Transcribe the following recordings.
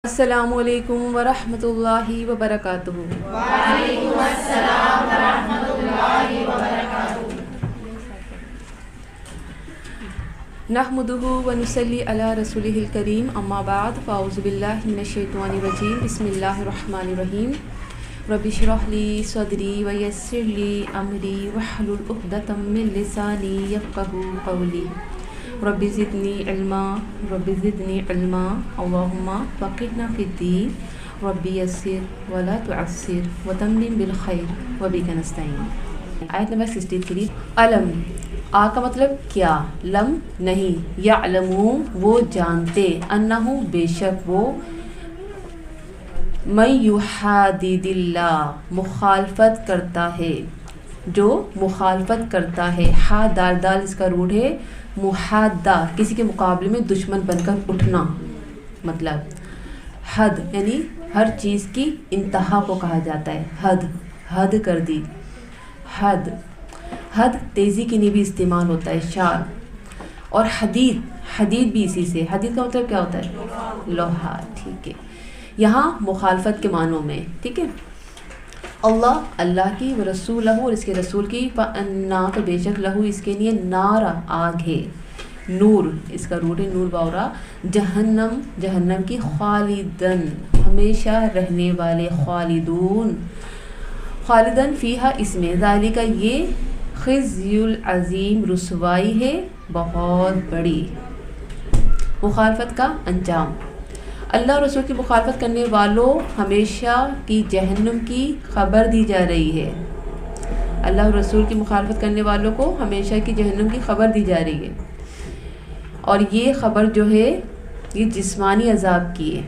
السلام علیکم ورحمۃ اللہ وبرکاتہ۔ وعلیکم السلام ورحمۃ اللہ وبرکاتہ۔ نحمدہ ونصلی علی رسولہ الکریم، اما بعد فاعوذ باللہ من الشیطان الرجیم، بسم اللہ الرحمن الرحیم۔ رب اشرح لی صدری ویسر لی امری واحلل عقدۃ من لسانی یفقہوا قولی۔ رب زدنی علما اللہم فقہنا فی الدین، رب یسر ولا تعسر وتمم بالخیر وبک نستعین۔ آیت نمبر 63۔ علم، آ کا مطلب کیا، لم نہیں، یعلمو وہ جانتے، انہو بے شک وہ، من یحادد اللہ مخالفت کرتا ہے، جو مخالفت کرتا ہے، ہا دال دال اس کا روٹ ہے، محادہ کسی کے مقابلے میں دشمن بن کر اٹھنا، مطلب حد یعنی ہر چیز کی انتہا کو کہا جاتا ہے، حد کر دی، حد تیزی کے لیے بھی استعمال ہوتا ہے، شار۔ اور حدید بھی اسی سے، حدید کا مطلب کیا ہوتا ہے، لوہا، ٹھیک ہے، یہاں مخالفت کے معنوں میں، ٹھیک ہے۔ اللہ کی، و رسولہ اور اس کے رسول کی، فَأَنَّا تو بے شک لہو اس کے لیے، نار آگ ہے، نور اس کا روٹ ہے، نور باورا، جہنم کی، خالدن ہمیشہ رہنے والے، خالدن فیہا اس میں، ذالک یہ، خزی العظیم رسوائی ہے بہت بڑی، مخالفت کا انجام۔ اللہ اور رسول کی مخالفت کرنے والوں ہمیشہ کی جہنم کی خبر دی جا رہی ہے، اللہ اور رسول کی مخالفت کرنے والوں کو ہمیشہ کی جہنم کی خبر دی جا رہی ہے، اور یہ خبر جو ہے یہ جسمانی عذاب کی ہے،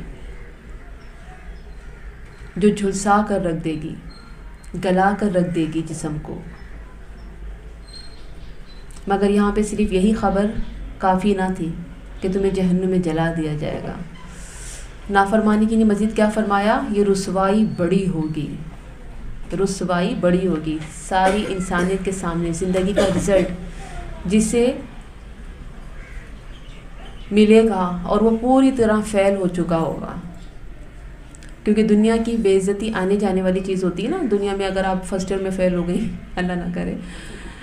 جو جھلسا کر رکھ دے گی، گلا کر رکھ دے گی جسم کو۔ مگر یہاں پہ صرف یہی خبر کافی نہ تھی کہ تمہیں جہنم میں جلا دیا جائے گا، نافرمانی کی نے مزید کیا فرمایا، یہ رسوائی بڑی ہوگی، ساری انسانیت کے سامنے، زندگی کا رزلٹ جسے ملے گا اور وہ پوری طرح فیل ہو چکا ہوگا، کیونکہ دنیا کی بے عزتی آنے جانے والی چیز ہوتی ہے نا۔ دنیا میں اگر آپ فرسٹ ایئر میں فیل ہو گئی، اللہ نہ کرے،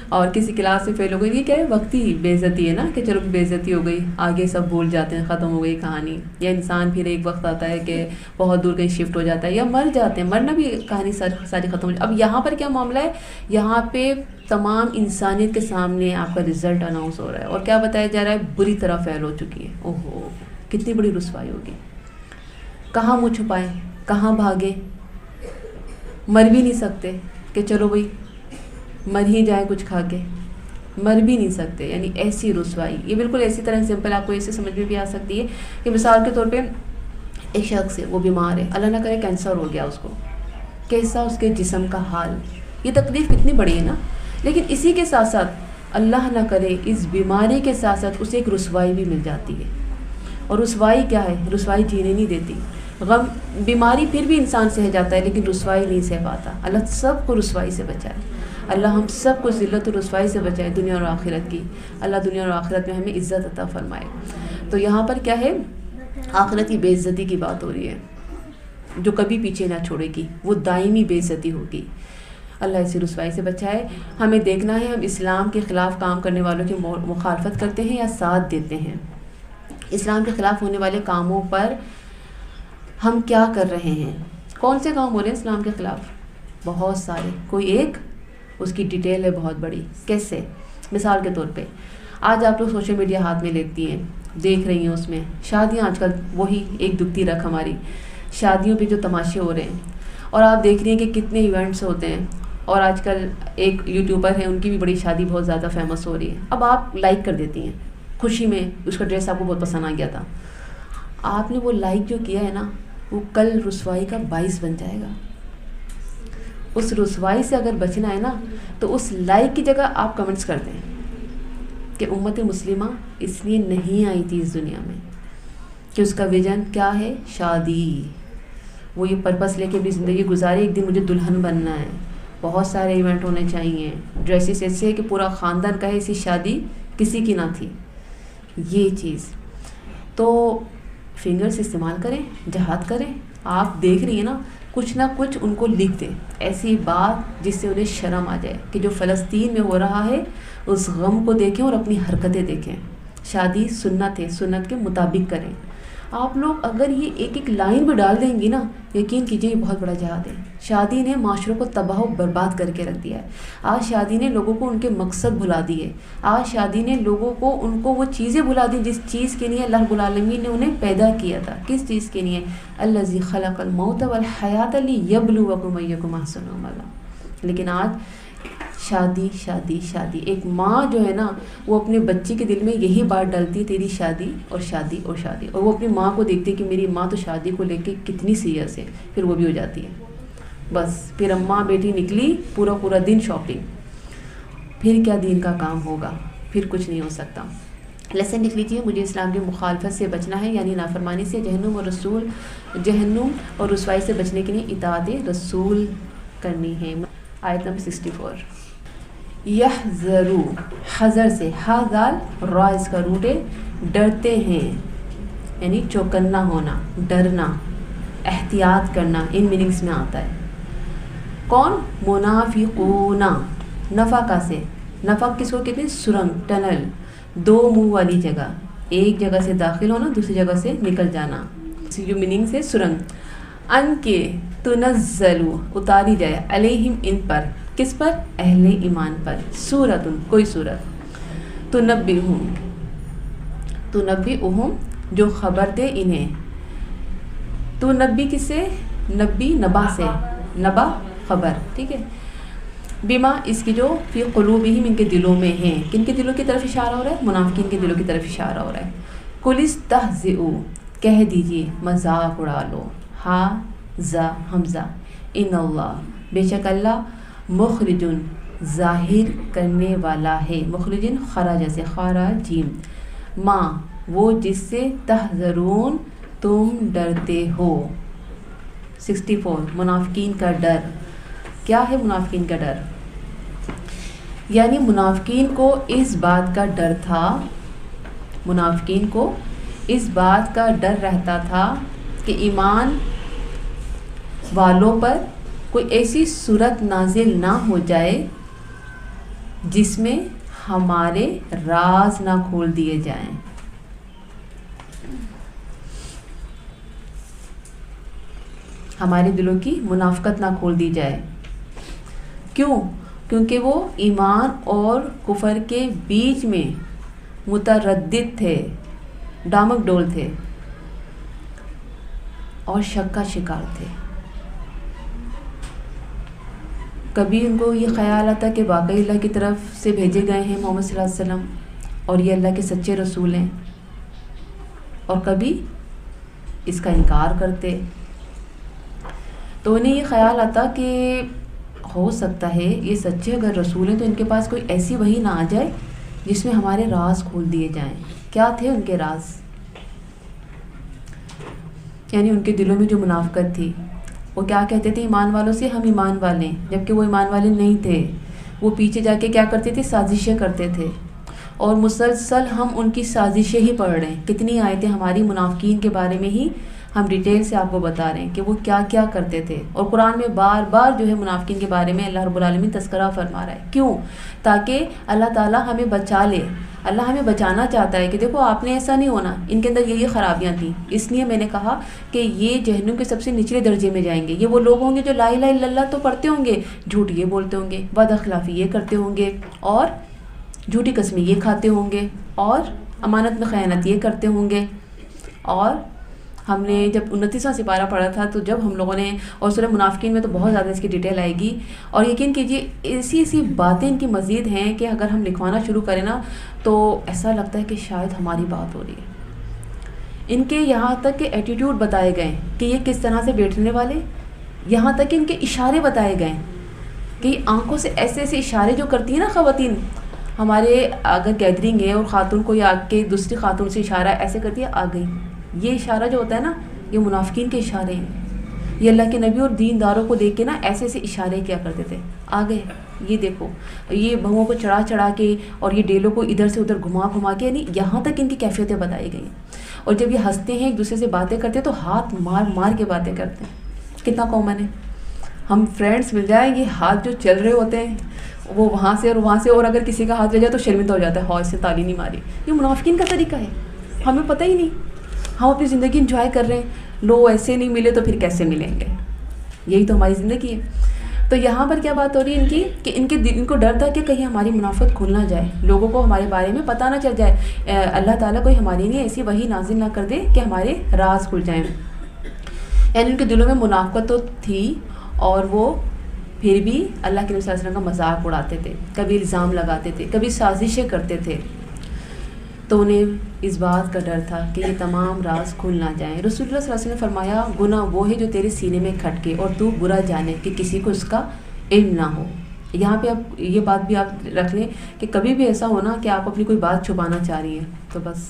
اور کسی کلاس میں فیل ہو گئی، یہ کیا ہے، وقتی بے عزتی ہے نا، کہ چلو بے عزتی ہو گئی، آگے سب بھول جاتے ہیں، ختم ہو گئی کہانی، یا انسان پھر ایک وقت آتا ہے کہ بہت دور کہیں شفٹ ہو جاتا ہے، یا مر جاتے ہیں، مرنا بھی کہانی ساری ختم ہو جاتی ہے۔ اب یہاں پر کیا معاملہ ہے، یہاں پہ تمام انسانیت کے سامنے آپ کا رزلٹ اناؤنس ہو رہا ہے، اور کیا بتایا جا رہا ہے، بری طرح فیل ہو چکی ہے۔ اوہو، کتنی بڑی رسوائی ہوگی، کہاں منہ چھپائیں، کہاں بھاگیں، مر بھی نہیں سکتے کہ چلو بھائی مر ہی جائے کچھ کھا کے، مر بھی نہیں سکتے، یعنی ایسی رسوائی۔ یہ بالکل ایسی طرح سمپل آپ کو ایسے سمجھ میں بھی آ سکتی ہے کہ مثال کے طور پہ ایک شخص ہے، وہ بیمار ہے، اللہ نہ کرے کینسر ہو گیا اس کو، کیسا اس کے جسم کا حال، یہ تکلیف کتنی بڑی ہے نا۔ لیکن اسی کے ساتھ ساتھ اللہ نہ کرے اس بیماری کے ساتھ ساتھ اسے ایک رسوائی بھی مل جاتی ہے، اور رسوائی کیا ہے، رسوائی جینے نہیں دیتی۔ غم، بیماری پھر بھی انسان سہ جاتا ہے، لیکن رسوائی نہیں سہ پاتا۔ اللہ سب کو رسوائی سے بچائے، اللہ ہم سب کو ذلت و رسوائی سے بچائے، دنیا اور آخرت کی، اللہ دنیا اور آخرت میں ہمیں عزت عطا فرمائے۔ تو یہاں پر کیا ہے، آخرت کی بے عزتی کی بات ہو رہی ہے، جو کبھی پیچھے نہ چھوڑے گی، وہ دائمی بے عزتی ہوگی۔ اللہ اسی رسوائی سے بچائے۔ ہمیں دیکھنا ہے ہم اسلام کے خلاف کام کرنے والوں کی مخالفت کرتے ہیں یا ساتھ دیتے ہیں، اسلام کے خلاف ہونے والے کاموں پر ہم کیا کر رہے ہیں، کون سے کام ہو رہے ہیں اسلام کے خلاف، بہت سارے، کوئی ایک اس کی ڈیٹیل ہے بہت بڑی۔ کیسے، مثال کے طور پہ آج آپ لوگ سوشل میڈیا ہاتھ میں لیتی ہیں، دیکھ رہی ہیں، اس میں شادیاں، آج کل وہی ایک دکھتی رکھ ہماری، شادیوں پہ جو تماشے ہو رہے ہیں، اور آپ دیکھ رہی ہیں کہ کتنے ایونٹس ہوتے ہیں، اور آج کل ایک یوٹیوبر ہے، ان کی بھی بڑی شادی بہت زیادہ فیمس ہو رہی ہے، اب آپ لائک کر دیتی ہیں خوشی میں، اس کا ڈریس آپ کو بہت پسند آ گیا تھا، آپ نے وہ لائک جو کیا ہے نا، وہ کل رسوائی کا باعث بن جائے گا۔ اس رسوائی سے اگر بچنا ہے نا، تو اس لائک کی جگہ آپ کمنٹس کر دیں کہ امت مسلمہ اس لیے نہیں آئی تھی اس دنیا میں کہ اس کا ویژن کیا ہے، شادی، وہ یہ پرپس لے کے بھی زندگی گزارے، ایک دن مجھے دلہن بننا ہے، بہت سارے ایونٹ ہونے چاہیے، ڈریسز ایسے کہ پورا خاندان کہے ایسی شادی کسی کی نہ تھی، یہ چیز۔ تو فنگرز استعمال کریں، جہاد کریں. آپ دیکھ رہی ہیں نا کچھ نہ کچھ ان کو لکھ دیں، ایسی بات جس سے انہیں شرم آ جائے کہ جو فلسطین میں ہو رہا ہے اس غم کو دیکھیں اور اپنی حرکتیں دیکھیں. شادی سنت ہے، سنت کے مطابق کریں. آپ لوگ اگر یہ ایک ایک لائن بھی ڈال دیں گی نا، یقین کیجئے یہ بہت بڑا جہاد ہے. شادی نے معاشروں کو تباہ و برباد کر کے رکھ دیا ہے. آج شادی نے لوگوں کو ان کے مقصد بھلا دیے. آج شادی نے لوگوں کو ان کو وہ چیزیں بھلا دی جس چیز کے لیے اللہ رب العالمین نے انہیں پیدا کیا تھا. کس چیز کے لیے؟ الذی خلق الموت والحیات لیبلوکم ایکم احسن عملا. لیکن آج شادی شادی شادی. ایک ماں جو ہے نا وہ اپنے بچے کے دل میں یہی بات ڈالتی ہے تیری شادی اور شادی اور شادی، اور وہ اپنی ماں کو دیکھتی ہے کہ میری ماں تو شادی کو لے کے کتنی سیریس ہے، پھر وہ بھی ہو جاتی ہے. بس پھر اماں بیٹی نکلی پورا پورا دن شاپنگ. پھر کیا دین کا کام ہوگا؟ پھر کچھ نہیں ہو سکتا. لیسن لکھ لیجیے، مجھے اسلام کی مخالفت سے بچنا ہے، یعنی نافرمانی سے، جہنم اور رسوائی سے بچنے کے لیے اطاعت رسول کرنی ہے. آیت نمبر 64. یحذرو، حذر سے، حاذال را اس کا روٹ ہے، ڈرتے ہیں، یعنی چوکنا ہونا، ڈرنا، احتیاط کرنا، ان میننگز میں آتا ہے. کون؟ منافقون. نفقہ سے، نفق کس کو کہتے ہیں؟ سرنگ، ٹنل، دو منہ والی جگہ، ایک جگہ سے داخل ہونا دوسری جگہ سے نکل جانا. جو میننگز ہے سرنگ. ان کے تنزلو، اتاری جائے، علیہم ان پر، کس پر؟ اہل ایمان پر، سورۃ کوئی سورت، تنبئہم جو خبر دے انہیں. تنبی کس سے؟ نبی نبا سے، نبا خبر، ٹھیک ہے. بما اس کی جو فی قلوبہم ان کے دلوں میں ہیں. کن کے دلوں کی طرف اشارہ ہو رہا ہے؟ منافقین کے دلوں کی طرف اشارہ ہو رہا ہے. قل استہزئوا، کہہ دیجیے مذاق اڑا لو. ہا زا حمزہ، ان اللہ، بے شک اللہ، مخرجن ظاہر کرنے والا ہے. مخرجن خراج سے، خراجیم، ما وہ جس سے تحذرون تم ڈرتے ہو. 64. منافقین کا ڈر. کیا ہے منافقین کا ڈر؟ یعنی منافقین کو اس بات کا ڈر تھا، منافقین کو اس بات کا ڈر رہتا تھا کہ ایمان والوں پر کوئی ایسی صورت نازل نہ ہو جائے جس میں ہمارے راز نہ کھول دیے جائیں. ہمارے دلوں کی منافقت نہ کھول دی جائے. کیوں؟ کیونکہ وہ ایمان اور کفر کے بیچ میں متردد تھے، ڈامک ڈول تھے اور شک کا شکار تھے. کبھی ان کو یہ خیال آتا کہ واقعی اللہ کی طرف سے بھیجے گئے ہیں محمد صلی اللہ علیہ وسلم اور یہ اللہ کے سچے رسول ہیں، اور کبھی اس کا انکار کرتے. تو انہیں یہ خیال آتا کہ ہو سکتا ہے یہ سچے اگر رسول ہیں تو ان کے پاس کوئی ایسی وحی نہ آ جائے جس میں ہمارے راز کھول دیے جائیں. کیا تھے ان کے راز؟ یعنی ان کے دلوں میں جو منافقت تھی. وہ کیا کہتے تھے ایمان والوں سے؟ ہم ایمان والے، جبکہ وہ ایمان والے نہیں تھے. وہ پیچھے جا کے کیا کرتے تھے؟ سازشیں کرتے تھے. اور مسلسل ہم ان کی سازشیں ہی پڑھ رہے ہیں. کتنی آیتیں ہماری منافقین کے بارے میں ہی ہم ڈیٹیل سے آپ کو بتا رہے ہیں کہ وہ کیا کیا کرتے تھے. اور قرآن میں بار بار جو ہے منافقین کے بارے میں اللہ رب العالمین تذکرہ فرما رہا ہے. کیوں؟ تاکہ اللہ تعالیٰ ہمیں بچا لے. اللہ ہمیں بچانا چاہتا ہے کہ دیکھو آپ نے ایسا نہیں ہونا، ان کے اندر یہ خرابیاں تھیں. اس لیے میں نے کہا کہ یہ جہنم کے سب سے نچلے درجے میں جائیں گے. یہ وہ لوگ ہوں گے جو لا الہ الا اللہ تو پڑھتے ہوں گے، جھوٹ یہ بولتے ہوں گے، بد اخلاقی یہ کرتے ہوں گے، اور جھوٹی قسمیں یہ کھاتے ہوں گے، اور امانت میں خیانت یہ کرتے ہوں گے. اور ہم نے جب 29واں سپارہ پڑھا تھا تو جب ہم لوگوں نے، اور سورہ منافقین میں تو بہت زیادہ اس کی ڈیٹیل آئے گی، اور یقین کیجیے ایسی ایسی باتیں ان کی مزید ہیں کہ اگر ہم لکھوانا شروع کریں نا تو ایسا لگتا ہے کہ شاید ہماری بات ہو رہی ہے. ان کے یہاں تک کہ ایٹیٹیوڈ بتائے گئے کہ یہ کس طرح سے بیٹھنے والے، یہاں تک کہ ان کے اشارے بتائے گئے کہ آنکھوں سے ایسے ایسے اشارے جو کرتی ہیں نا خواتین. ہمارے اگر گیدرنگ ہے اور خاتون کو یا کے دوسری خاتون سے اشارہ ایسے کرتی ہے، آ گئی. یہ اشارہ جو ہوتا ہے نا یہ منافقین کے اشارے ہیں. یہ اللہ کے نبی اور دینداروں کو دیکھ کے نا ایسے ایسے اشارے کیا کرتے تھے، آ گئے. یہ دیکھو، یہ بہوؤں کو چڑھا چڑھا کے اور یہ ڈیلوں کو ادھر سے ادھر گھما گھما کے، یعنی یہاں تک ان کی کیفیتیں بتائی گئی. اور جب یہ ہنستے ہیں ایک دوسرے سے باتیں کرتے ہیں تو ہاتھ مار مار کے باتیں کرتے ہیں. کتنا کامن ہے. ہم فرینڈس مل جائیں یہ ہاتھ جو چل رہے ہوتے ہیں وہ وہاں سے اور وہاں سے, اور اگر کسی کا ہاتھ لے جائے تو شرمندہ ہو جاتا ہے, ہاں اس سے تالی نہیں ماری. یہ منافقین کا طریقہ ہے, ہمیں پتہ ہی نہیں, ہم اپنی زندگی انجوائے کر رہے ہیں. لو ایسے نہیں ملے تو پھر کیسے ملیں گے, یہی تو ہماری زندگی ہے. تو یہاں پر کیا بات ہو رہی ہے ان کی کہ ان کو ڈر تھا کہ کہیں ہماری منافقت کھل نہ جائے, لوگوں کو ہمارے بارے میں پتہ نہ چل جائے, اللہ تعالیٰ کوئی ہمارے لیے ایسی وحی نازل نہ کر دے کہ ہمارے راز کھل جائیں. یعنی ان کے دلوں میں منافقت تو تھی, اور وہ پھر بھی اللہ کے نبی صلی اللہ علیہ وسلم کا مذاق اڑاتے تھے, کبھی الزام لگاتے تھے, کبھی سازشیں کرتے تھے. تو انہیں اس بات کا ڈر تھا کہ یہ تمام راز کھل نہ جائیں. رسول اللہ صلی اللہ علیہ وسلم نے فرمایا گناہ وہ ہے جو تیرے سینے میں کھٹکے اور تو برا جانے کہ کسی کو اس کا علم نہ ہو. یہاں پہ اب یہ بات بھی آپ رکھ لیں کہ کبھی بھی ایسا ہونا کہ آپ اپنی کوئی بات چھپانا چاہ رہی ہیں تو بس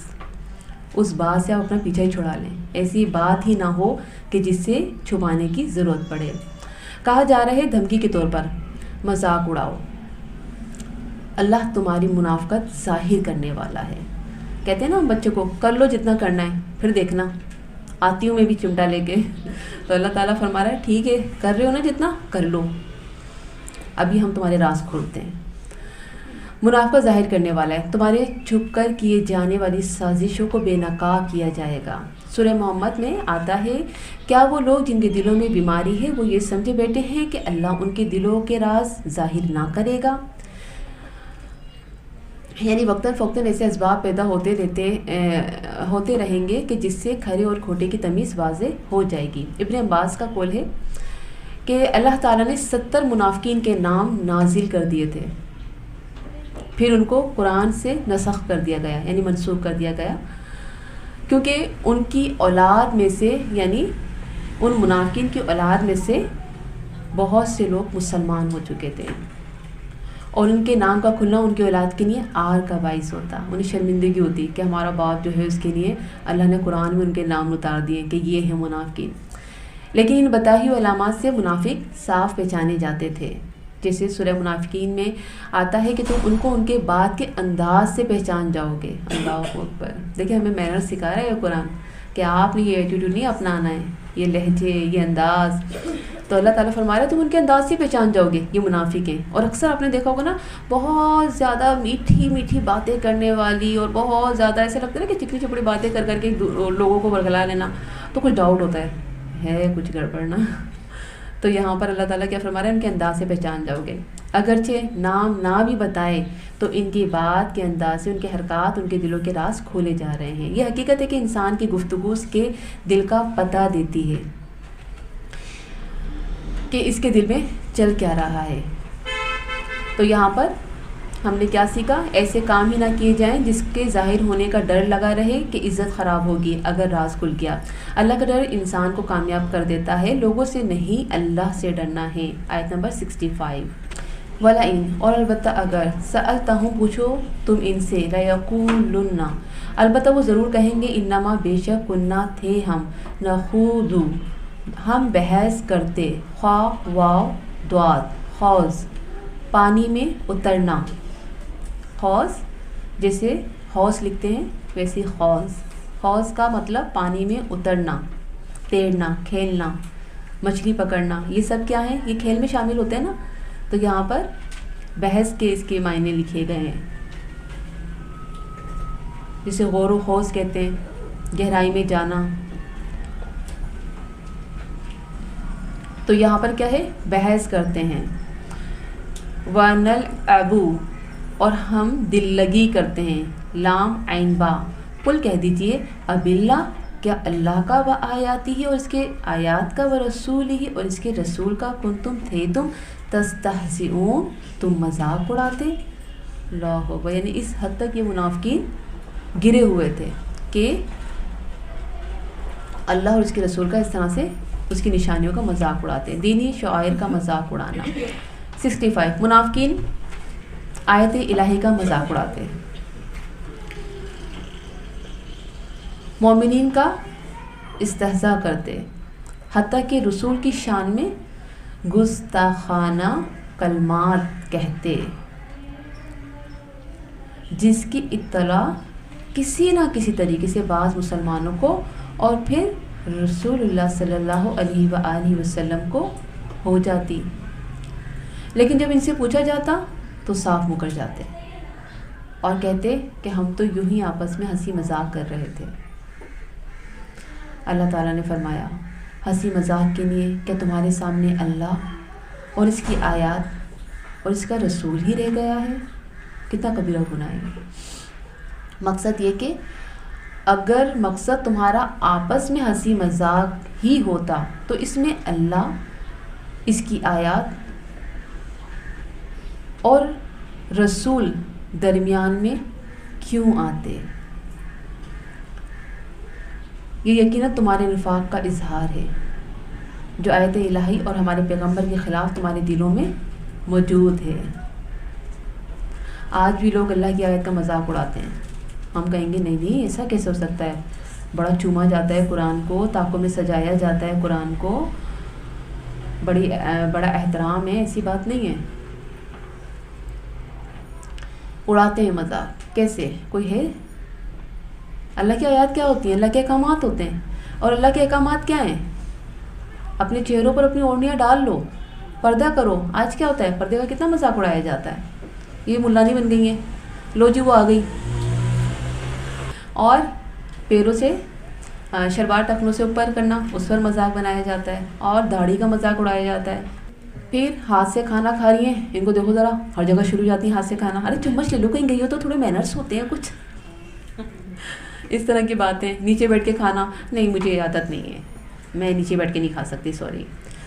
اس بات سے آپ اپنا پیچھا ہی چھڑا لیں. ایسی بات ہی نہ ہو کہ جس سے چھپانے کی ضرورت پڑے. کہا جا رہا ہے دھمکی کے طور پر مذاق اڑاؤ, اللہ تمہاری منافقت ظاہر کرنے والا ہے. کہتے ہیں نا ہم بچے کو کر لو جتنا کرنا ہے, پھر دیکھنا آتی ہوں میں بھی چمٹا لے کے. تو اللہ تعالیٰ فرما رہا ہے ٹھیک ہے کر رہے ہو نا جتنا کر لو, ابھی ہم تمہارے راز کھولتے ہیں. منافقت ظاہر کرنے والا ہے, تمہارے چھپ کر کیے جانے والی سازشوں کو بے نقاب کیا جائے گا. سورہ محمد میں آتا ہے کیا وہ لوگ جن کے دلوں میں بیماری ہے وہ یہ سمجھے بیٹھے ہیں کہ اللہ ان کے دلوں کے راز ظاہر نہ کرے گا. یعنی وقتاً فوقتاً ایسے اسباب پیدا ہوتے رہیں گے کہ جس سے کھرے اور کھوٹے کی تمیز واضح ہو جائے گی. ابن عباس کا قول ہے کہ اللہ تعالیٰ نے 70 منافقین کے نام نازل کر دیے تھے, پھر ان کو قرآن سے نسخ کر دیا گیا, یعنی منسوخ کر دیا گیا, کیونکہ ان کی اولاد میں سے, یعنی ان منافقین کی اولاد میں سے بہت سے لوگ مسلمان ہو چکے تھے, اور ان کے نام کا کھلنا ان کی اولاد کے لیے آر کا باعث ہوتا, انہیں شرمندگی ہوتی کہ ہمارا باپ جو ہے اس کے لیے اللہ نے قرآن میں ان کے نام اتار دیے کہ یہ ہیں منافقین. لیکن ان بتائی ہوئی علامات سے منافق صاف پہچانے جاتے تھے. جیسے سورہ منافقین میں آتا ہے کہ تم ان کو ان کے بات کے انداز سے پہچان جاؤ گے. اللہ اکبر. دیکھیں ہمیں مینر سکھا رہا ہے یہ قرآن کہ آپ نے یہ ایٹیٹیوڈ نہیں اپنانا ہے, یہ لہجے, یہ انداز. تو اللہ تعالیٰ فرما رہا ہے تم ان کے انداز سے پہچان جاؤ گے یہ منافق ہیں. اور اکثر آپ نے دیکھا ہوگا نا بہت زیادہ میٹھی میٹھی باتیں کرنے والی, اور بہت زیادہ ایسا لگتا ہے نا کہ چپڑی چپڑی باتیں کر کر کے لوگوں کو برگلا لینا, تو کچھ ڈاؤٹ ہوتا ہے کچھ گڑبڑ نا. تو یہاں پر اللہ تعالیٰ کیا فرما رہا ہے ان کے انداز سے پہچان جاؤ گے. اگرچہ نام نہ بھی بتائے تو ان کی بات کے انداز سے ان کے حرکات ان کے دلوں کے راز کھولے جا رہے ہیں. یہ حقیقت ہے کہ انسان کی گفتگو اس کے دل کا پتہ دیتی ہے کہ اس کے دل میں چل کیا رہا ہے. تو یہاں پر ہم نے کیا سیکھا, ایسے کام ہی نہ کیے جائیں جس کے ظاہر ہونے کا ڈر لگا رہے کہ عزت خراب ہوگی اگر راز کھل گیا. اللہ کا ڈر انسان کو کامیاب کر دیتا ہے, لوگوں سے نہیں اللہ سے ڈرنا ہے. آیت نمبر 65. وَلَئِن, اور البتہ اگر, سألتہم, پوچھو تم ان سے, لَيَقُولُنَّ, البتہ وہ ضرور کہیں گے, انما بے شک کننا تھے ہم, نخوض, ہم بحث کرتے, خواہ واو دواد, خوض, پانی میں اترنا. خوض جیسے حوض لکھتے ہیں ویسے خوض. خوض کا مطلب پانی میں اترنا, تیرنا, کھیلنا, مچھلی پکڑنا, یہ سب کیا ہے, یہ کھیل میں شامل ہوتے ہیں نا. تو یہاں پر بحث کے اس کے معنی لکھے گئے ہیں, جسے غور و خوض کہتے ہیں, گہرائی میں جانا. تو یہاں پر کیا ہے, بحث کرتے ہیں. وَنَلْعَبُ, اور ہم دل لگی کرتے ہیں, لام عین با, قل کہہ دیجئے, اب اللہ, کیا اللہ کا و آیاتی ہی, اور اس کے آیات کا, و رسول ہی, اور اس کے رسول کا, کنتم تھے تم, تستہزئون, تم مذاق اڑاتے. اللہ اکبر. یعنی اس حد تک یہ منافقین گرے ہوئے تھے کہ اللہ اور اس کے رسول کا اس طرح سے اس کی نشانیوں کا مذاق اڑاتے ہیں, دینی شعائر کا مذاق اڑانا. 65. منافقین آیت الہی کا مذاق اڑاتے ہیں, مومنین کا استہزاء کرتے, حتیٰ کہ رسول کی شان میں گستاخانہ کلمات کہتے, جس کی اطلاع کسی نہ کسی طریقے سے بعض مسلمانوں کو اور پھر رسول اللہ صلی اللہ علیہ وآلہ وسلم کو ہو جاتی، لیکن جب ان سے پوچھا جاتا تو صاف مکر جاتے اور کہتے کہ ہم تو یوں ہی آپس میں ہنسی مذاق کر رہے تھے۔ اللہ تعالیٰ نے فرمایا ہنسی مذاق کے لیے کیا تمہارے سامنے اللہ اور اس کی آیات اور اس کا رسول ہی رہ گیا ہے؟ کتنا کبیرہ گناہ ہے۔ مقصد یہ کہ اگر مقصد تمہارا آپس میں ہنسی مذاق ہی ہوتا تو اس میں اللہ، اس کی آیات اور رسول درمیان میں کیوں آتے؟ یہ یقیناً تمہارے نفاق کا اظہار ہے جو آیت الہی اور ہمارے پیغمبر کے خلاف تمہارے دلوں میں موجود ہے۔ آج بھی لوگ اللہ کی آیت کا مذاق اڑاتے ہیں۔ ہم کہیں گے نہیں ایسا کیسے ہو سکتا ہے، بڑا چوما جاتا ہے قرآن کو، طاقوں میں سجایا جاتا ہے قرآن کو، بڑا احترام ہے، ایسی بات نہیں ہے۔ اڑاتے ہیں مذاق، کیسے؟ کوئی ہے؟ اللہ کی آیات کیا ہوتی ہیں؟ اللہ کے احکامات ہوتے ہیں، اور اللہ کے احکامات کیا ہیں؟ اپنے چہروں پر اپنی اوڑھنیاں ڈال لو، پردہ کرو۔ آج کیا ہوتا ہے؟ پردے کا کتنا مذاق اڑایا جاتا ہے، یہ ملانی بن گئی ہیں، لو جی وہ آ گئی، اور پیروں سے شلوار ٹخنوں سے اوپر کرنا، اس پر مذاق بنایا جاتا ہے، اور داڑھی کا مذاق اڑایا جاتا ہے۔ پھر ہاتھ سے کھانا کھا رہی ہیں، ان کو دیکھو ذرا، ہر جگہ شروع ہو جاتی ہیں ہاتھ سے کھانا، ارے چمچ لے لو، کہیں گئی ہو تو تھوڑے مینرس ہوتے ہیں کچھ، اس طرح کی باتیں۔ نیچے بیٹھ کے کھانا، نہیں مجھے عادت نہیں ہے، میں نیچے بیٹھ کے نہیں کھا سکتی، سوری۔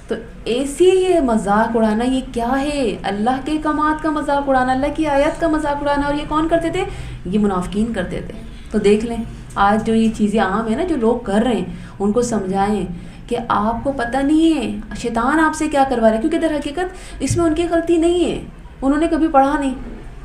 تو ایسی یہ مذاق اڑانا یہ کیا ہے؟ اللہ کے احکامات کا مذاق اڑانا، اللہ کی آیت کا مذاق اڑانا، اور یہ کون کرتے تھے؟ یہ منافقین کرتے تھے۔ تو دیکھ لیں آج جو یہ چیزیں عام ہیں نا، جو لوگ کر رہے ہیں، ان کو سمجھائیں کہ آپ کو پتہ نہیں ہے شیطان آپ سے کیا کروا رہا ہے، کیونکہ در حقیقت اس میں ان کی غلطی نہیں ہے، انہوں نے کبھی پڑھا نہیں،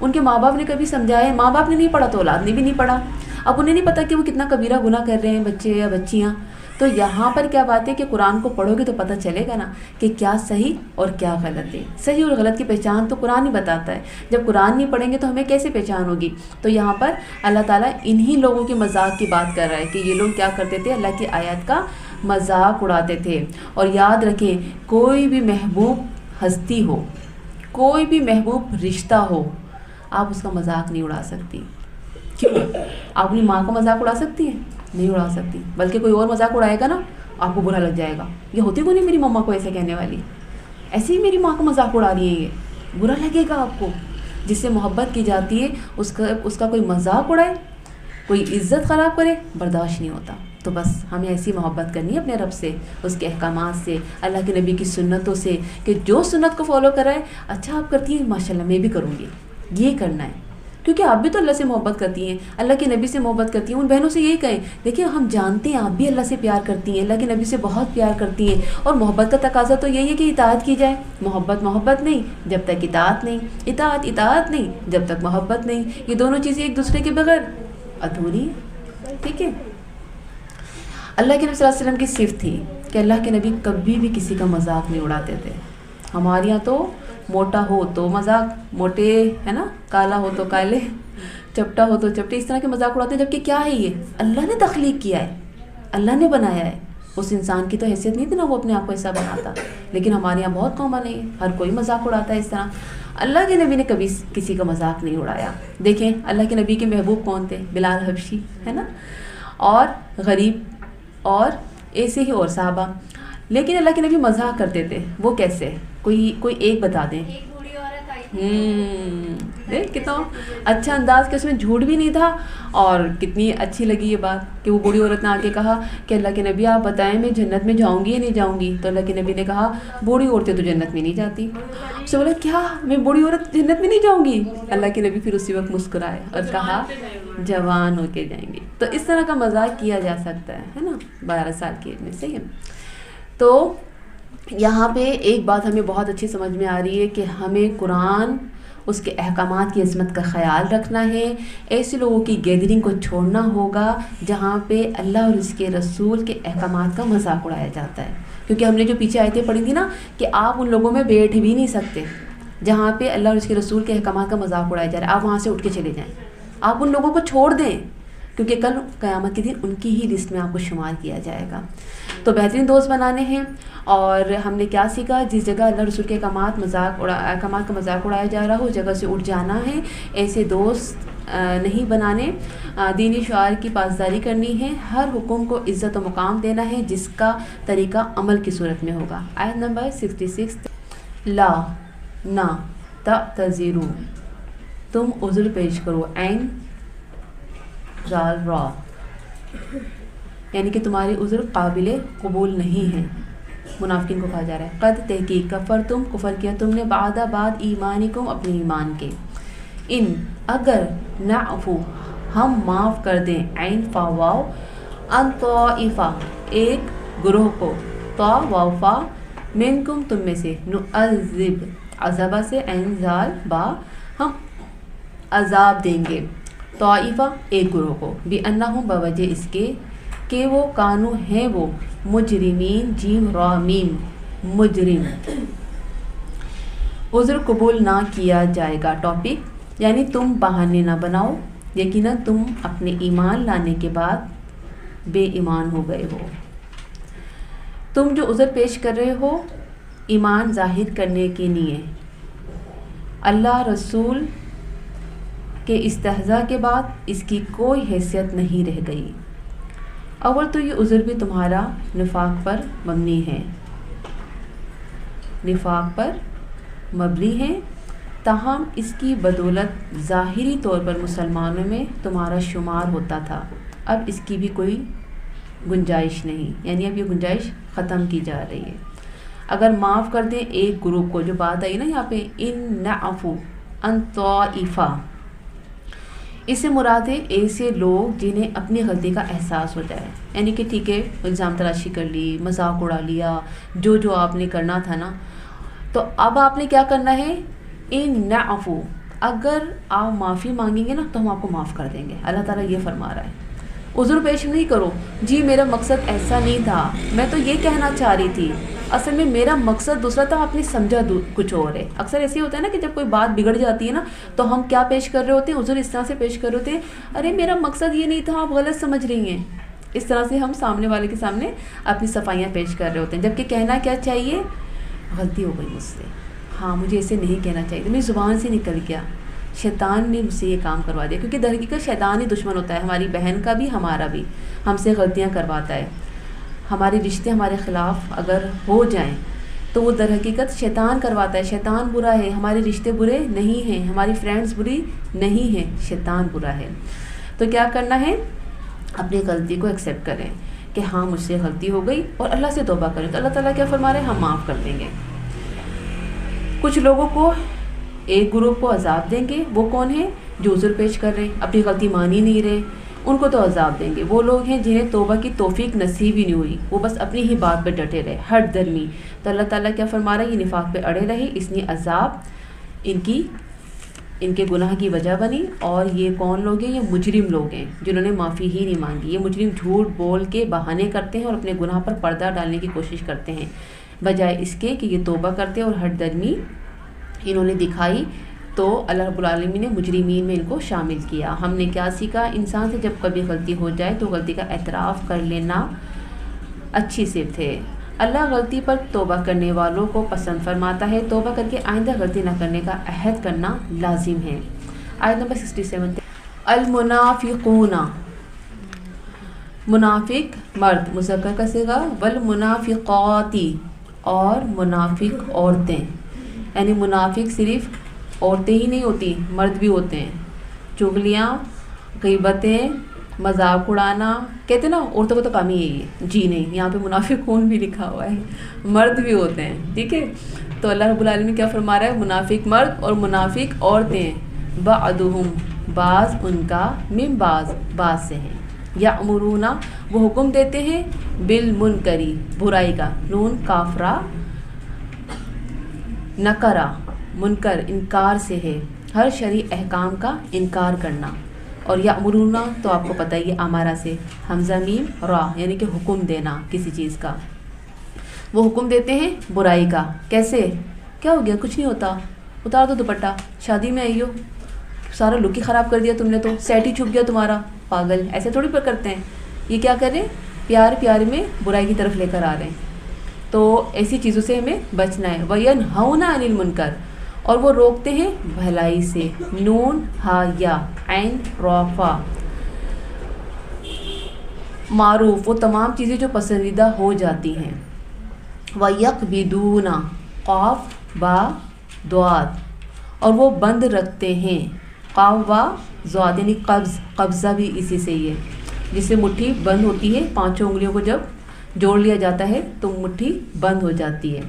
ان کے ماں باپ نے کبھی سمجھایا، ماں باپ نے نہیں پڑھا تو اولاد نے بھی نہیں پڑھا، اب انہیں نہیں پتہ کہ وہ کتنا کبیرہ گناہ کر رہے ہیں بچے یا بچیاں۔ تو یہاں پر کیا بات ہے کہ قرآن کو پڑھو گے تو پتہ چلے گا نا کہ کیا صحیح اور کیا غلط ہے۔ صحیح اور غلط کی پہچان تو قرآن ہی بتاتا ہے، جب قرآن نہیں پڑھیں گے تو ہمیں کیسے پہچان ہوگی؟ تو یہاں پر اللہ تعالیٰ انہی لوگوں کے مذاق کی بات کر رہا ہے کہ یہ لوگ کیا کرتے تھے؟ اللہ کی آیات کا مذاق اڑاتے تھے۔ اور یاد رکھیں کوئی بھی محبوب ہستی ہو، کوئی بھی محبوب رشتہ ہو، آپ اس کا مذاق نہیں اڑا سکتی۔ کیوں؟ آپ اپنی ماں کا مذاق اڑا سکتی ہیں؟ نہیں اڑا سکتی، بلکہ کوئی اور مذاق اڑائے گا نا آپ کو برا لگ جائے گا، یہ ہوتی کو نہیں میری مما کو ایسے کہنے والی، ایسے ہی میری ماں کا مذاق اڑا رہی ہے، یہ برا لگے گا آپ کو۔ جس سے محبت کی جاتی ہے اس کا کوئی مذاق اڑائے، کوئی عزت خراب کرے، برداشت نہیں ہوتا۔ تو بس ہمیں ایسی محبت کرنی ہے اپنے رب سے، اس کے احکامات سے، اللہ کے نبی کی سنتوں سے، کہ جو سنت کو فالو کرائے، اچھا آپ کرتی ہیں ماشاءاللہ میں بھی کروں گی، یہ کرنا ہے، کیونکہ آپ بھی تو اللہ سے محبت کرتی ہیں، اللہ کے نبی سے محبت کرتی ہیں۔ ان بہنوں سے یہی کہیں، دیکھیں ہم جانتے ہیں آپ بھی اللہ سے پیار کرتی ہیں، اللہ کے نبی سے بہت پیار کرتی ہیں، اور محبت کا تقاضا تو یہی ہے کہ اطاعت کی جائے۔ محبت نہیں جب تک اطاعت نہیں، اطاعت نہیں جب تک محبت نہیں، یہ دونوں چیزیں ایک دوسرے کے بغیر ادھوری ہیں۔ ٹھیک ہے، اللہ کے نبی صلی اللہ علیہ وسلم کی صفت تھی کہ اللہ کے نبی کبھی بھی کسی کا مذاق نہیں اڑاتے تھے۔ ہمارے یہاں تو موٹا ہو تو مذاق، موٹے ہے نا، کالا ہو تو کالے، چپٹا ہو تو چپٹے، اس طرح کے مذاق اڑاتے ہیں، جبکہ کیا ہے یہ اللہ نے تخلیق کیا ہے، اللہ نے بنایا ہے، اس انسان کی تو حیثیت نہیں تھی نا وہ اپنے آپ کو ایسا بناتا، لیکن ہمارے یہاں بہت کامن ہے، ہر کوئی مذاق اڑاتا ہے اس طرح۔ اللہ کے نبی نے کبھی کسی کا مذاق نہیں اڑایا۔ دیکھیں اللہ کے نبی کے محبوب کون تھے؟ بلال حبشی ہے نا، اور غریب، اور ایسے ہی اور صحابہ، لیکن اللہ کے نبی مذاق کرتے تھے، وہ کیسے؟ کوئی ایک بتا دیں۔ دیکھ کتنا اچھا انداز کہ اس میں جھوٹ بھی نہیں تھا، اور کتنی اچھی لگی یہ بات کہ وہ بوڑھی عورت نے آ کے کہا کہ اللہ کے نبی آپ بتائیں میں جنت میں جاؤں گی یا نہیں جاؤں گی؟ تو اللہ کے نبی نے کہا بوڑھی عورتیں تو جنت میں نہیں جاتی۔ اس نے بولا کیا میں بوڑھی عورت جنت میں نہیں جاؤں گی؟ اللہ کے نبی پھر اسی وقت مسکرائے اور کہا جوان ہو کے جائیں گے۔ تو اس طرح کا مذاق کیا جا سکتا ہے نا 12 سال کی ایج میں، صحیح ہے۔ تو یہاں پہ ایک بات ہمیں بہت اچھی سمجھ میں آ رہی ہے کہ ہمیں قرآن، اس کے احکامات کی عظمت کا خیال رکھنا ہے، ایسے لوگوں کی گیدرنگ کو چھوڑنا ہوگا جہاں پہ اللہ اور اس کے رسول کے احکامات کا مذاق اڑایا جاتا ہے، کیونکہ ہم نے جو پیچھے آیتیں پڑھی تھی نا کہ آپ ان لوگوں میں بیٹھ بھی نہیں سکتے جہاں پہ اللہ اور اس کے رسول کے احکامات کا مذاق اڑایا جا رہا ہے، آپ وہاں سے اٹھ کے چلے جائیں، آپ ان لوگوں کو چھوڑ دیں، کیونکہ کل قیامت کے دن ان کی ہی لسٹ میں آپ کو شمار کیا جائے گا. تو بہترین دوست بنانے ہیں. اور ہم نے کیا سیکھا؟ جس جگہ اللہ رسول کے احکامات کا مذاق اڑایا جا رہا ہو اس جگہ سے اٹھ جانا ہے. ایسے دوست نہیں بنانے. دینی شعار کی پاسداری کرنی ہے. ہر حکم کو عزت و مقام دینا ہے جس کا طریقہ عمل کی صورت میں ہوگا. آیت نمبر 66. لا نہ تعتذروا تم عذر پیش کرو. عین زال را یعنی کہ تمہارے عذر قابل قبول نہیں ہیں. منافقین کو کہا جا رہا ہے قد تحقیق کفر تم کفر کیا تم نے بعد ایمانکم اپنے ایمان کے. ان اگر نعفو ہم معاف کر دیں عین فا واو ان طائفہ ایک گروہ کو طا واو فا منکم تم میں سے نعذب عذابہ سے عین زال با ہم عذاب دیں گے طائفہ ایک گروہ کو بِأَنَّهُمْ بوجہ اس کے کہ وہ کانو ہیں وہ مجرمین جیم را میم مجرم. عذر قبول نہ کیا جائے گا. ٹاپک یعنی تم بہانے نہ بناؤ. یقیناً تم اپنے ایمان لانے کے بعد بے ایمان ہو گئے ہو. تم جو عذر پیش کر رہے ہو ایمان ظاہر کرنے کے لیے اللہ رسول کے استہزاء کے بعد اس کی کوئی حیثیت نہیں رہ گئی. اول تو یہ عذر بھی تمہارا نفاق پر مبنی ہے تاہم اس کی بدولت ظاہری طور پر مسلمانوں میں تمہارا شمار ہوتا تھا. اب اس کی بھی کوئی گنجائش نہیں. یعنی اب یہ گنجائش ختم کی جا رہی ہے. اگر معاف کر دیں ایک گروپ کو, جو بات آئی نا یہاں پہ ان نعفو ان طائفہ, اس سے مراد ہے ایسے لوگ جنہیں اپنی غلطی کا احساس ہو جائے. یعنی کہ ٹھیک ہے الزام تراشی کر لی, مذاق اڑا لیا, جو آپ نے کرنا تھا نا, تو اب آپ نے کیا کرنا ہے ان نعفو اگر آپ معافی مانگیں گے نا تو ہم آپ کو معاف کر دیں گے. اللہ تعالیٰ یہ فرما رہا ہے. عذر پیش نہیں کرو جی میرا مقصد ایسا نہیں تھا, میں تو یہ کہنا چاہ رہی تھی, اصل میں میرا مقصد دوسرا تھا, آپ نے سمجھا کچھ اور ہے. اکثر ایسے ہوتا ہے نا کہ جب کوئی بات بگڑ جاتی ہے نا تو ہم کیا پیش کر رہے ہوتے ہیں, عذر اس طرح سے پیش کر رہے ہوتے ہیں, ارے میرا مقصد یہ نہیں تھا, آپ غلط سمجھ رہی ہیں. اس طرح سے ہم سامنے والے کے سامنے اپنی صفائیاں پیش کر رہے ہوتے ہیں. جبکہ کہنا کیا چاہیے, غلطی ہو گئی مجھ سے, ہاں مجھے ایسے نہیں کہنا چاہیے, میری زبان سے نکل گیا, شیطان نے مجھ سے یہ کام کروا دیا. کیونکہ در حقیقت شیطان ہی دشمن ہوتا ہے, ہماری بہن کا بھی ہمارا بھی, ہم سے غلطیاں کرواتا ہے. ہمارے رشتے ہمارے خلاف اگر ہو جائیں تو وہ در حقیقت شیطان کرواتا ہے. شیطان برا ہے, ہمارے رشتے برے نہیں ہیں, ہماری فرینڈز بری نہیں ہیں, شیطان برا ہے. تو کیا کرنا ہے, اپنی غلطی کو ایکسیپٹ کریں کہ ہاں مجھ سے غلطی ہو گئی اور اللہ سے توبہ کریں. تو اللہ تعالیٰ کیا فرما رہے ہیں, ہم معاف کر دیں گے. کچھ لوگوں کو ایک گروپ کو عذاب دیں گے. وہ کون ہیں, جو عذر پیش کر رہے ہیں, اپنی غلطی مان ہی نہیں رہے, ان کو تو عذاب دیں گے. وہ لوگ ہیں جنہیں توبہ کی توفیق نصیب ہی نہیں ہوئی, وہ بس اپنی ہی بات پہ ڈٹے رہے, ہٹ درمی. تو اللہ تعالیٰ کیا فرما رہا ہے, یہ نفاق پہ اڑے رہے, اس لیے عذاب ان کے گناہ کی وجہ بنی. اور یہ کون لوگ ہیں, یہ مجرم لوگ ہیں جنہوں نے معافی ہی نہیں مانگی. یہ مجرم جھوٹ بول کے بہانے کرتے ہیں اور اپنے گناہ پر پردہ ڈالنے کی کوشش کرتے ہیں, بجائے اس کے کہ یہ توبہ کرتے اور ہٹ درمی انہوں نے دکھائی. تو اللہ رب العالمین نے مجرمین میں ان کو شامل کیا. ہم نے کیا سیکھا, انسان سے جب کبھی غلطی ہو جائے تو غلطی کا اعتراف کر لینا اچھی صفت ہے. اللہ غلطی پر توبہ کرنے والوں کو پسند فرماتا ہے. توبہ کر کے آئندہ غلطی نہ کرنے کا عہد کرنا لازم ہے. آیت نمبر 67. المنافقون, منافق مرد مذکر کا صیغہ, والمنافقاتی اور منافق عورتیں. یعنی منافق صرف عورتیں ہی نہیں ہوتی, مرد بھی ہوتے ہیں. چغلیاں, غیبتیں, مذاق اڑانا, کہتے ہیں نا عورتوں کو تو کام ہی یہی ہے. جی نہیں, یہاں پہ منافقون بھی لکھا ہوا ہے, مرد بھی ہوتے ہیں. ٹھیک ہے, تو اللہ رب العالمین کیا فرما رہا ہے, منافق مرد اور منافق عورتیں, بعضهم بعض ان کا, من بعض سے ہیں, یأمرون وہ حکم دیتے ہیں, بالمنکری برائی کا, نون کافرہ نکرا, منکر انکار سے ہے, ہر شرعی احکام کا انکار کرنا. اور یأمرون تو آپ کو پتہ ہی ہے امارہ سے, حمزہ میم را یعنی کہ حکم دینا کسی چیز کا. وہ حکم دیتے ہیں برائی کا. کیسے, کیا ہو گیا, کچھ نہیں ہوتا, اتار دو دوپٹہ, شادی میں آئی ہو, سارا لک ہی خراب کر دیا تم نے، تو سیٹ ہی چھپ گیا تمہارا، پاگل، ایسے تھوڑی پر کرتے ہیں. یہ کیا کر رہے ہیں؟ پیار پیار میں برائی کی طرف لے کر آ رہے ہیں. تو ایسی چیزوں سے ہمیں بچنا ہے. وَيَنْهَوْنَ عَنِ الْمُنْكَرِ، اور وہ روکتے ہیں بھلائی سے. نون ہا یا عین رافا. معروف، وہ تمام چیزیں جو پسندیدہ ہو جاتی ہیں. وَيَقْبِضُونَ، قاف با دعات، اور وہ بند رکھتے ہیں. قاف با ضاد یعنی قبض، قبضہ بھی اسی سے ہی ہے، جس سے مٹھی بند ہوتی ہے. 5 انگلیوں کو جب جوڑ لیا جاتا ہے تو مٹھی بند ہو جاتی ہے.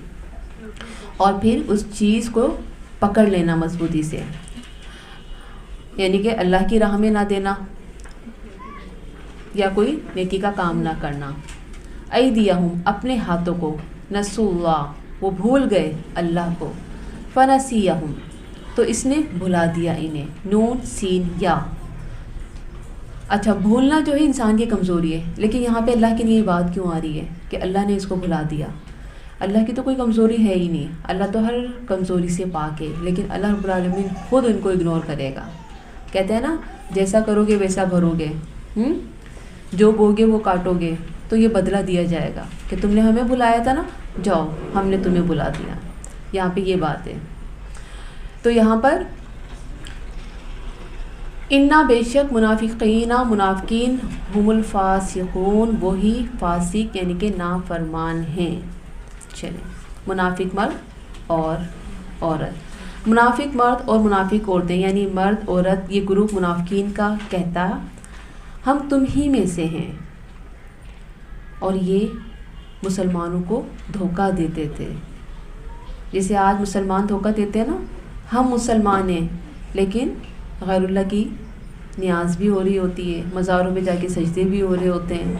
اور پھر اس چیز کو پکڑ لینا مضبوطی سے، یعنی کہ اللہ کی راہ میں نہ دینا یا کوئی نیکی کا کام نہ کرنا. ایدیہم، اپنے ہاتھوں کو. نسوا اللہ، وہ بھول گئے اللہ کو. فنسیہم، تو اس نے بھلا دیا انہیں. نون سین یا. اچھا، بھولنا جو ہے انسان کی کمزوری ہے، لیکن یہاں پہ اللہ کے لیے یہ بات کیوں آ رہی ہے کہ اللہ نے اس کو بھلا دیا؟ اللہ کی تو کوئی کمزوری ہے ہی نہیں، اللہ تو ہر کمزوری سے پاک ہے، لیکن اللہ رب العالمین خود ان کو اگنور کرے گا. کہتے ہیں نا، جیسا کرو گے ویسا بھرو گے، جو بوگے وہ کاٹو گے. تو یہ بدلہ دیا جائے گا کہ تم نے ہمیں بلایا تھا نا، جاؤ ہم نے تمہیں بلا دیا. یہاں پہ یہ بات ہے. تو یہاں پر انا، بے شک، منافقین، منافقین، ہم الفاسقون، وہی فاسق یعنی کہ نافرمان ہیں. چلیں، منافق مرد اور عورت. منافق مرد اور منافق عورتیں، یعنی مرد عورت، یہ گروپ منافقین کا کہتا ہم تم ہی میں سے ہیں، اور یہ مسلمانوں کو دھوکہ دیتے تھے. جیسے آج مسلمان دھوکہ دیتے ہیں نا، ہم مسلمان ہیں لیکن غیر اللہ کی نیاز بھی ہو رہی ہوتی ہے، مزاروں پہ جا کے سجدے بھی ہو رہے ہوتے ہیں.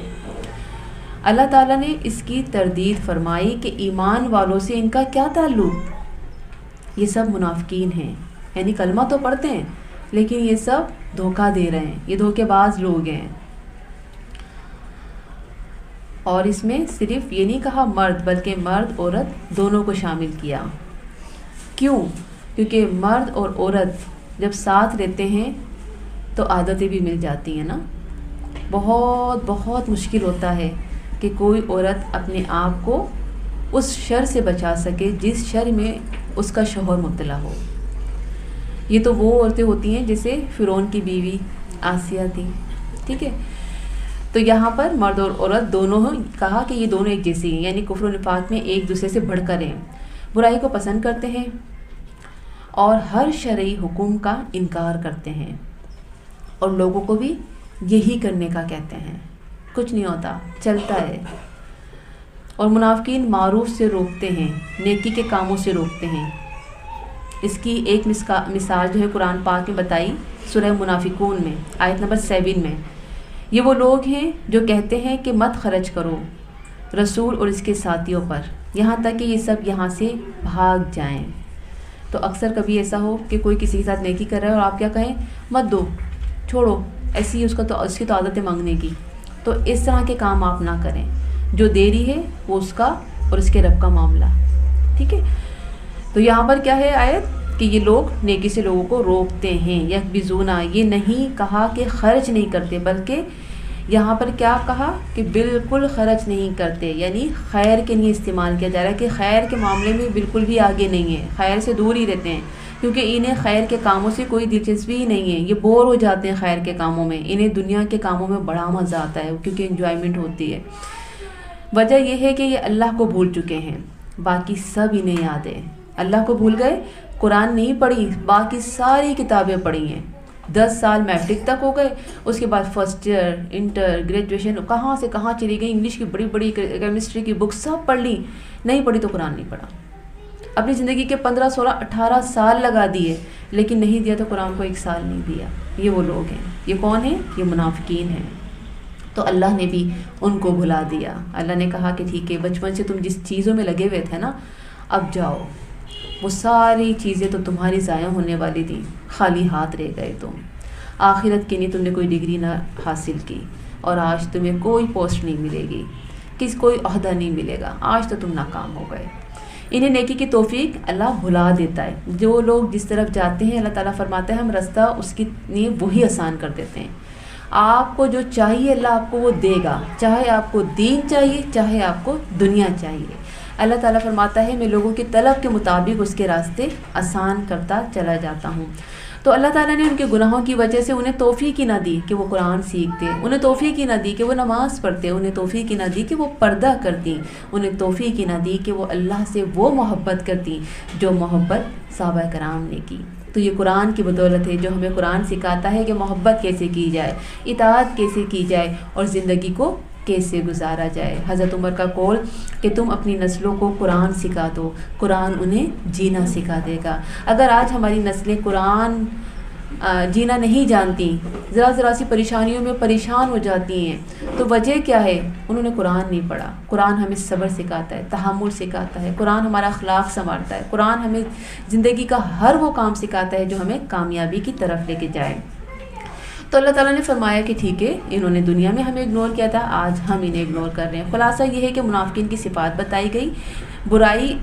اللہ تعالیٰ نے اس کی تردید فرمائی کہ ایمان والوں سے ان کا کیا تعلق؟ یہ سب منافقین ہیں، یعنی کلمہ تو پڑھتے ہیں لیکن یہ سب دھوکہ دے رہے ہیں، یہ دھوکے باز لوگ ہیں. اور اس میں صرف یہ نہیں کہا مرد، بلکہ مرد عورت دونوں کو شامل کیا. کیوں؟ کیونکہ مرد اور عورت جب ساتھ رہتے ہیں تو عادتیں بھی مل جاتی ہیں نا. بہت بہت مشکل ہوتا ہے کہ کوئی عورت اپنے آپ کو اس شر سے بچا سکے جس شر میں اس کا شوہر مبتلا ہو. یہ تو وہ عورتیں ہوتی ہیں جیسے فرعون کی بیوی آسیہ تھی، ٹھیک ہے. تو یہاں پر مرد اور عورت دونوں کہا کہ یہ دونوں ایک جیسی ہیں، یعنی کفر و نفاق میں ایک دوسرے سے بڑھ کر ہیں، برائی کو پسند کرتے ہیں اور ہر شرعی حکم کا انکار کرتے ہیں، اور لوگوں کو بھی یہی کرنے کا کہتے ہیں. کچھ نہیں ہوتا، چلتا ہے. اور منافقین معروف سے روکتے ہیں، نیکی کے کاموں سے روکتے ہیں. اس کی ایک مثال جو ہے قرآن پاک میں بتائی سورہ منافقون میں، آیت نمبر 7 میں. یہ وہ لوگ ہیں جو کہتے ہیں کہ مت خرچ کرو رسول اور اس کے ساتھیوں پر، یہاں تک کہ یہ سب یہاں سے بھاگ جائیں. تو اکثر کبھی ایسا ہو کہ کوئی کسی کے ساتھ نیکی کر رہا ہے اور آپ کیا کہیں، مت دو، چھوڑو، ایسی اس کی تو عادت ہے مانگنے کی. تو اس طرح کے کام آپ نہ کریں. جو دیری ہے وہ اس کا اور اس کے رب کا معاملہ، ٹھیک ہے. تو یہاں پر کیا ہے آیت کہ یہ لوگ نیکی سے لوگوں کو روکتے ہیں. یکبزونا، یہ نہیں کہا کہ خرچ نہیں کرتے، بلکہ یہاں پر کیا کہا کہ بالکل خرچ نہیں کرتے، یعنی خیر کے لیے استعمال کیا جا رہا ہے کہ خیر کے معاملے میں بالکل بھی آگے نہیں ہے، خیر سے دور ہی رہتے ہیں، کیونکہ انہیں خیر کے کاموں سے کوئی دلچسپی ہی نہیں ہے. یہ بور ہو جاتے ہیں خیر کے کاموں میں، انہیں دنیا کے کاموں میں بڑا مزہ آتا ہے کیونکہ انجوائمنٹ ہوتی ہے. وجہ یہ ہے کہ یہ اللہ کو بھول چکے ہیں، باقی سب انہیں یاد ہے. اللہ کو بھول گئے، قرآن نہیں پڑھی، باقی ساری کتابیں پڑھی ہیں. 10 سال میٹرک تک ہو گئے، اس کے بعد فرسٹ ایئر، انٹر، گریجویشن، کہاں سے کہاں چلی گئی، انگلش کی بڑی بڑی کیمسٹری کی بک سب پڑھ لی، نہیں پڑھی تو قرآن نہیں پڑھا. اپنی زندگی کے 15 16 18 سال لگا دیے لیکن نہیں دیا تو قرآن کو 1 سال نہیں دیا. یہ وہ لوگ ہیں. یہ کون ہیں؟ یہ منافقین ہیں. تو اللہ نے بھی ان کو بھلا دیا. اللہ نے کہا کہ ٹھیک ہے، بچپن سے تم جس چیزوں میں لگے ہوئے تھے نا، اب جاؤ، وہ ساری چیزیں تو تمہاری ضائع ہونے والی تھیں، خالی ہاتھ رہ گئے تم. آخرت کے لیے تم نے کوئی ڈگری نہ حاصل کی اور آج تمہیں کوئی پوسٹ نہیں ملے گی، کوئی عہدہ نہیں ملے گا، آج تو تم ناکام ہو گئے. انہیں نیکی کی توفیق اللہ بھلا دیتا ہے. جو لوگ جس طرف جاتے ہیں اللہ تعالیٰ فرماتا ہے ہم رستہ اس کی لیے وہی آسان کر دیتے ہیں. آپ کو جو چاہیے اللہ آپ کو وہ دے گا، چاہے آپ کو دین چاہیے چاہے آپ کو دنیا چاہیے. اللہ تعالیٰ فرماتا ہے میں لوگوں کی طلب کے مطابق اس کے راستے آسان کرتا چلا جاتا ہوں. تو اللہ تعالیٰ نے ان کے گناہوں کی وجہ سے انہیں توفیق ہی نہ دی کہ وہ قرآن سیکھتے، انہیں توفیق ہی نہ دی کہ وہ نماز پڑھتے، انہیں توفیق ہی نہ دی کہ وہ پردہ کرتی، انہیں توفیق ہی نہ دی کہ وہ اللہ سے وہ محبت کرتی جو محبت صحابہ کرام نے کی. تو یہ قرآن کی بدولت ہے جو ہمیں قرآن سکھاتا ہے کہ محبت کیسے کی جائے، اطاعت کیسے کی جائے اور زندگی کو کیسے گزارا جائے. حضرت عمر کا قول کہ تم اپنی نسلوں کو قرآن سکھا دو، قرآن انہیں جینا سکھا دے گا. اگر آج ہماری نسلیں قرآن جینا نہیں جانتی، ذرا سی پریشانیوں میں پریشان ہو جاتی ہیں، تو وجہ کیا ہے؟ انہوں نے قرآن نہیں پڑھا. قرآن ہمیں صبر سکھاتا ہے، تحمل سکھاتا ہے، قرآن ہمارا اخلاق سنوارتا ہے، قرآن ہمیں زندگی کا ہر وہ کام سکھاتا ہے جو ہمیں کامیابی کی طرف لے کے جائے. تو اللہ تعالیٰ نے فرمایا کہ ٹھیک ہے انہوں نے دنیا میں ہمیں اگنور کیا تھا، آج ہم انہیں اگنور کر رہے ہیں. خلاصہ یہ ہے کہ منافقین کی صفات بتائی گئی. برائی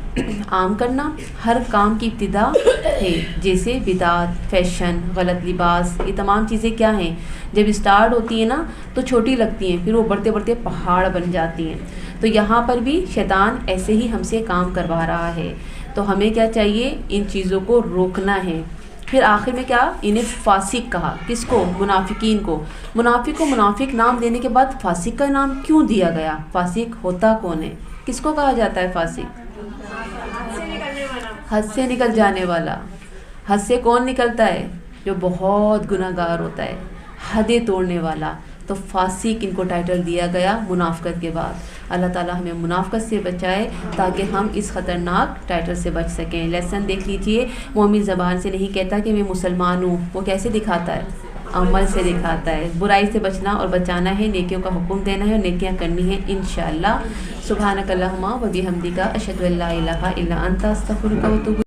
عام کرنا ہر کام کی ابتدا ہے، جیسے بدعت، فیشن، غلط لباس، یہ تمام چیزیں کیا ہیں؟ جب اسٹارٹ ہوتی ہیں نا تو چھوٹی لگتی ہیں، پھر وہ بڑھتے بڑھتے پہاڑ بن جاتی ہیں. تو یہاں پر بھی شیطان ایسے ہی ہم سے کام کروا رہا ہے. تو ہمیں کیا چاہیے؟ ان چیزوں کو روکنا ہے. پھر آخر میں کیا؟ انہیں فاسق کہا. کس کو؟ منافقین کو. منافق کو منافق نام دینے کے بعد فاسق کا نام کیوں دیا گیا؟ فاسق ہوتا کون ہے؟ کس کو کہا جاتا ہے فاسق؟ حد سے نکل جانے والا. حد سے کون نکلتا ہے؟ جو بہت گناہ گار ہوتا ہے، حدیں توڑنے والا. تو فاسق ان کو ٹائٹل دیا گیا منافقت کے بعد. اللہ تعالیٰ ہمیں منافقت سے بچائے تاکہ ہم اس خطرناک ٹائٹل سے بچ سکیں. لیسن دیکھ لیجئے، مومن زبان سے نہیں کہتا کہ میں مسلمان ہوں، وہ کیسے دکھاتا ہے؟ عمل سے دکھاتا ہے. برائی سے بچنا اور بچانا ہے، نیکیوں کا حکم دینا ہے اور نیکیاں کرنی ہیں انشاءاللہ. سبحانک اللہم و بحمدک، اشہد ان لا الہ الا انت، استغفرک و اتوب